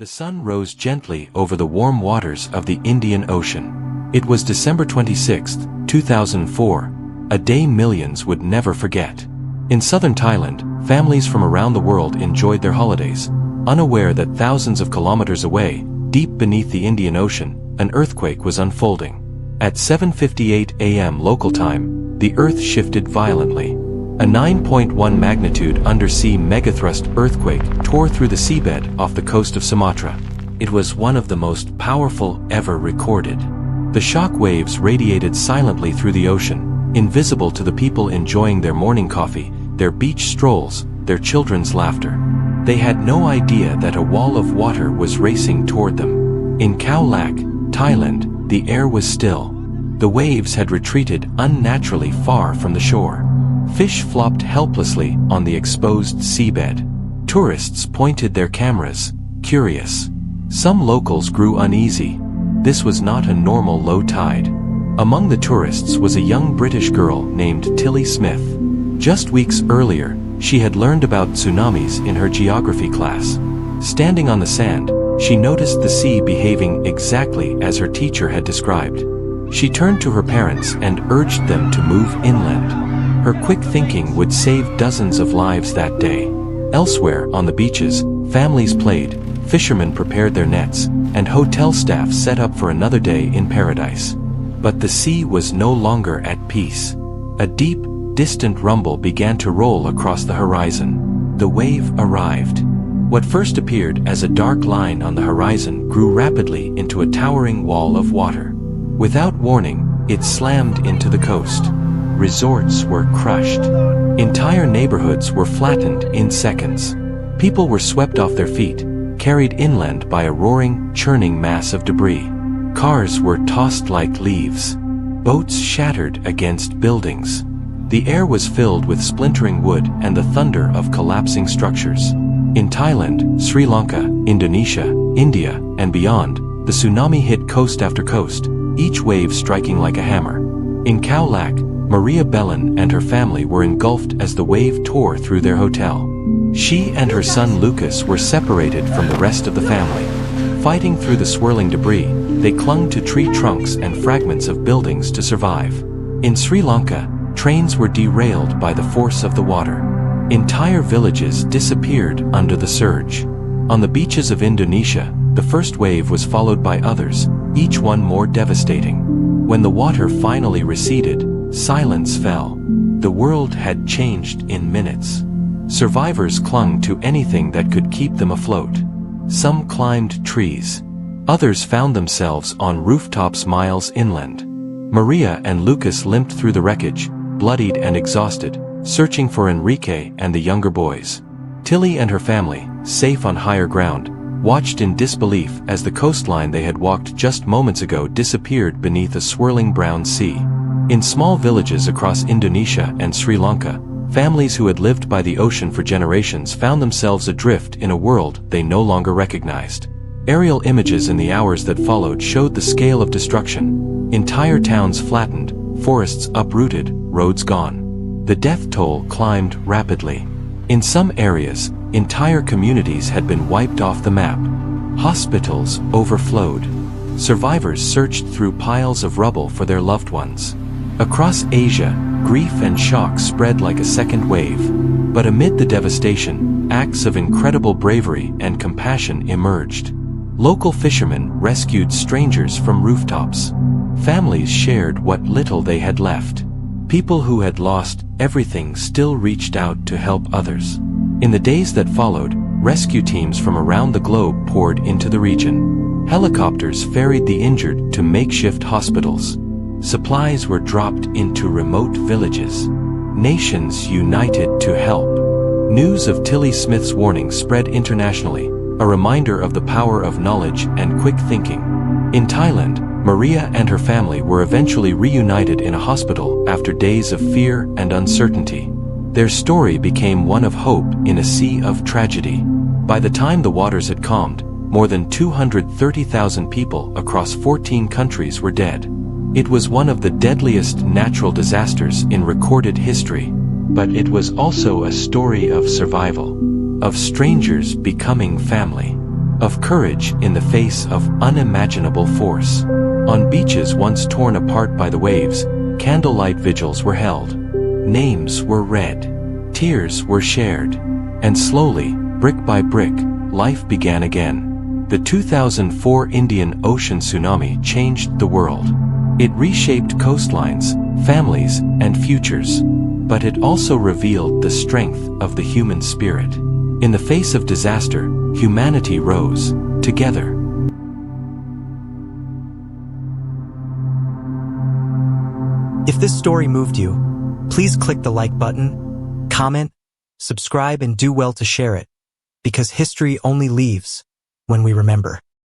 The sun rose gently over the warm waters of the Indian Ocean. It was December 26, 2004, a day millions would never forget. In southern Thailand, families from around the world enjoyed their holidays, unaware that thousands of kilometers away, deep beneath the Indian Ocean, an earthquake was unfolding. At 7:58 a.m. local time, the Earth shifted violently. A 9.1 magnitude undersea megathrust earthquake tore through the seabed off the coast of Sumatra. It was one of the most powerful ever recorded. The shock waves radiated silently through the ocean, invisible to the people enjoying their morning coffee, their beach strolls, their children's laughter. They had no idea that a wall of water was racing toward them. In Khao Lak, Thailand, the air was still. The waves had retreated unnaturally far from the shore. Fish flopped helplessly on the exposed seabed. Tourists pointed their cameras, curious. Some locals grew uneasy. This was not a normal low tide. Among the tourists was a young British girl named Tilly Smith. Just weeks earlier, she had learned about tsunamis in her geography class. Standing on the sand, she noticed the sea behaving exactly as her teacher had described. She turned to her parents and urged them to move inland. Her quick thinking would save dozens of lives that day. Elsewhere, on the beaches, families played, fishermen prepared their nets, and hotel staff set up for another day in paradise. But the sea was no longer at peace. A deep, distant rumble began to roll across the horizon. The wave arrived. What first appeared as a dark line on the horizon grew rapidly into a towering wall of water. Without warning, it slammed into the coast. Resorts were crushed. Entire neighborhoods were flattened in seconds. People were swept off their feet, carried inland by a roaring, churning mass of debris. Cars were tossed like leaves. Boats shattered against buildings. The air was filled with splintering wood and the thunder of collapsing structures. In Thailand, Sri Lanka, Indonesia, India, and beyond, the tsunami hit coast after coast, each wave striking like a hammer. In Khao Lak, Maria Bellin and her family were engulfed as the wave tore through their hotel. She and her son Lucas were separated from the rest of the family. Fighting through the swirling debris, they clung to tree trunks and fragments of buildings to survive. In Sri Lanka, trains were derailed by the force of the water. Entire villages disappeared under the surge. On the beaches of Indonesia, the first wave was followed by others, each one more devastating. When the water finally receded, silence fell. The world had changed in minutes. Survivors clung to anything that could keep them afloat. Some climbed trees. Others found themselves on rooftops miles inland. Maria and Lucas limped through the wreckage, bloodied and exhausted, searching for Enrique and the younger boys. Tilly and her family, safe on higher ground, watched in disbelief as the coastline they had walked just moments ago disappeared beneath a swirling brown sea. In small villages across Indonesia and Sri Lanka, families who had lived by the ocean for generations found themselves adrift in a world they no longer recognized. Aerial images in the hours that followed showed the scale of destruction. Entire towns flattened, forests uprooted, roads gone. The death toll climbed rapidly. In some areas, entire communities had been wiped off the map. Hospitals overflowed. Survivors searched through piles of rubble for their loved ones. Across Asia, grief and shock spread like a second wave. But amid the devastation, acts of incredible bravery and compassion emerged. Local fishermen rescued strangers from rooftops. Families shared what little they had left. People who had lost everything still reached out to help others. In the days that followed, rescue teams from around the globe poured into the region. Helicopters ferried the injured to makeshift hospitals. Supplies were dropped into remote villages. Nations united to help. News of Tilly Smith's warning spread internationally, a reminder of the power of knowledge and quick thinking. In Thailand, Maria and her family were eventually reunited in a hospital after days of fear and uncertainty. Their story became one of hope in a sea of tragedy. By the time the waters had calmed, more than 230,000 people across 14 countries were dead. It was one of the deadliest natural disasters in recorded history, but it was also a story of survival, of strangers becoming family, of courage in the face of unimaginable force. On beaches once torn apart by the waves, candlelight vigils were held. Names were read. Tears were shared. And slowly, brick by brick, life began again. The 2004 Indian Ocean tsunami changed the world. It reshaped coastlines, families, and futures. But it also revealed the strength of the human spirit. In the face of disaster, humanity rose, together. If this story moved you, please click the like button, comment, subscribe, and do well to share it, because history only leaves when we remember.